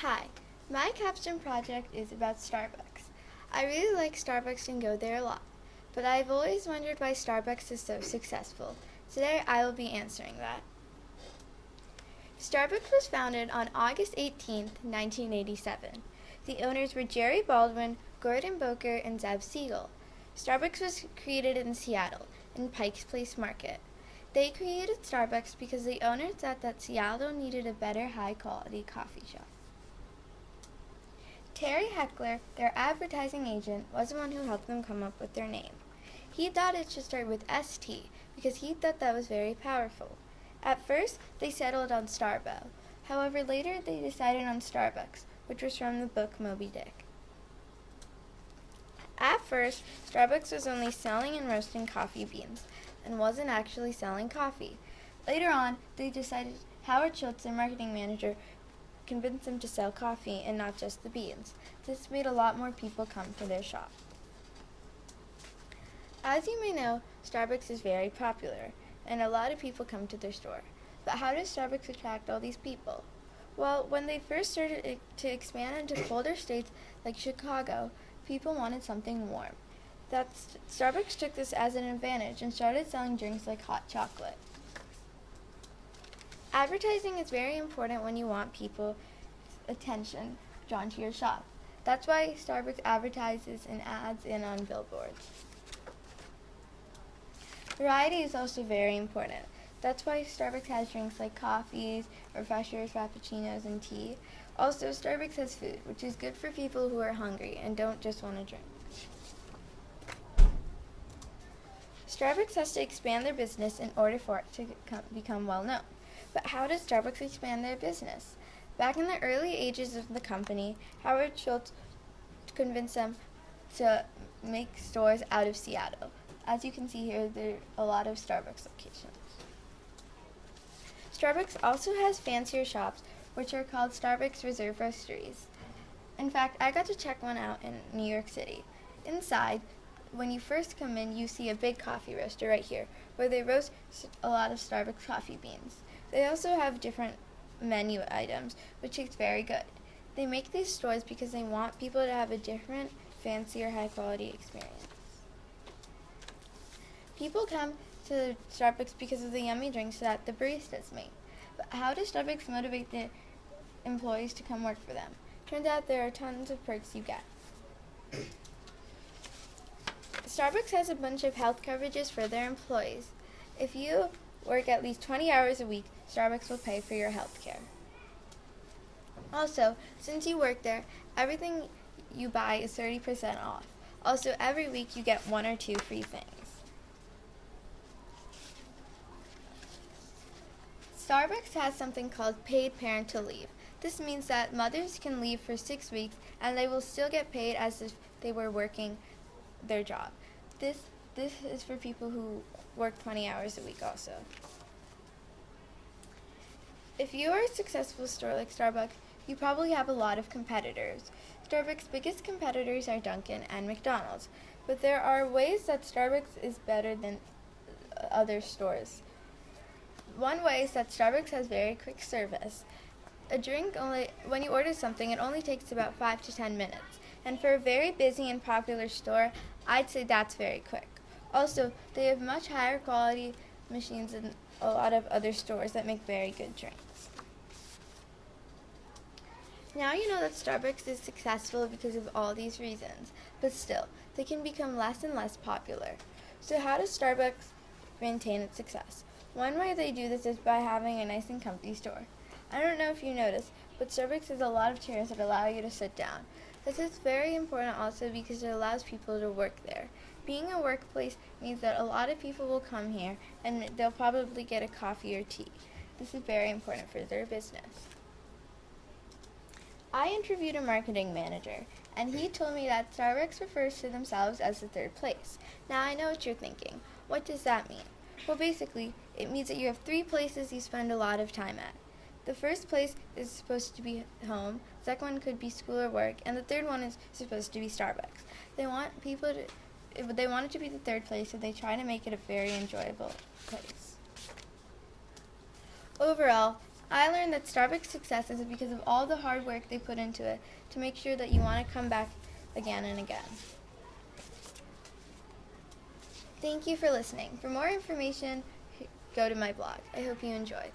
Hi, my capstone project is about Starbucks. I really like Starbucks and go there a lot, but I've always wondered why Starbucks is so successful. Today I will be answering that. Starbucks was founded on August 18, 1987. The owners were Jerry Baldwin, Gordon Boker, and Zeb Siegel. Starbucks was created in Seattle, in Pike's Place Market. They created Starbucks because the owners thought that Seattle needed a better high-quality coffee shop. Terry Heckler, their advertising agent, was the one who helped them come up with their name. He thought it should start with ST because he thought that was very powerful. At first, they settled on Starbo. However, later they decided on Starbucks, which was from the book Moby Dick. At first, Starbucks was only selling and roasting coffee beans and wasn't actually selling coffee. Later on, they decided Howard Schultz, their marketing manager, convinced them to sell coffee and not just the beans. This made a lot more people come to their shop. As you may know, Starbucks is very popular, and a lot of people come to their store. But how does Starbucks attract all these people? Well, when they first started to expand into colder states like Chicago, people wanted something warm. Starbucks took this as an advantage and started selling drinks like hot chocolate. Advertising is very important when you want people's attention drawn to your shop. That's why Starbucks advertises in ads and on billboards. Variety is also very important. That's why Starbucks has drinks like coffees, refreshers, frappuccinos, and tea. Also, Starbucks has food, which is good for people who are hungry and don't just want to drink. Starbucks has to expand their business in order for it to become well known. But how does Starbucks expand their business? Back in the early ages of the company, Howard Schultz convinced them to make stores out of Seattle. As you can see here, there are a lot of Starbucks locations. Starbucks also has fancier shops, which are called Starbucks Reserve Roasteries. In fact, I got to check one out in New York City. Inside, when you first come in, you see a big coffee roaster right here, where they roast a lot of Starbucks coffee beans. They also have different menu items, which is very good. They make these stores because they want people to have a different, fancier, high-quality experience. People come to Starbucks because of the yummy drinks that the baristas make. But how does Starbucks motivate the employees to come work for them? Turns out there are tons of perks you get. Starbucks has a bunch of health coverages for their employees. If you work at least 20 hours a week, Starbucks will pay for your health care. Also, since you work there, everything you buy is 30% off. Also, every week you get 1 or 2 free things. Starbucks has something called paid parental leave. This means that mothers can leave for 6 weeks and they will still get paid as if they were working their job. This is for people who work 20 hours a week also. If you are a successful store like Starbucks, you probably have a lot of competitors. Starbucks' biggest competitors are Dunkin' and McDonald's, but there are ways that Starbucks is better than other stores. One way is that Starbucks has very quick service. When you order something, it only takes about 5 to 10 minutes. And for a very busy and popular store, I'd say that's very quick. Also, they have much higher quality machines than a lot of other stores that make very good drinks. Now you know that Starbucks is successful because of all these reasons, but still, they can become less and less popular. So how does Starbucks maintain its success? One way they do this is by having a nice and comfy store. I don't know if you noticed, but Starbucks has a lot of chairs that allow you to sit down. This is very important also because it allows people to work there. Being a workplace means that a lot of people will come here and they'll probably get a coffee or tea. This is very important for their business. I interviewed a marketing manager, and he told me that Starbucks refers to themselves as the third place. Now I know what you're thinking. What does that mean? Well, basically, it means that you have 3 places you spend a lot of time at. The first place is supposed to be home, the second one could be school or work, and the third one is supposed to be Starbucks. They want it to be the third place, so they try to make it a very enjoyable place. Overall, I learned that Starbucks' success is because of all the hard work they put into it to make sure that you want to come back again and again. Thank you for listening. For more information, go to my blog. I hope you enjoyed.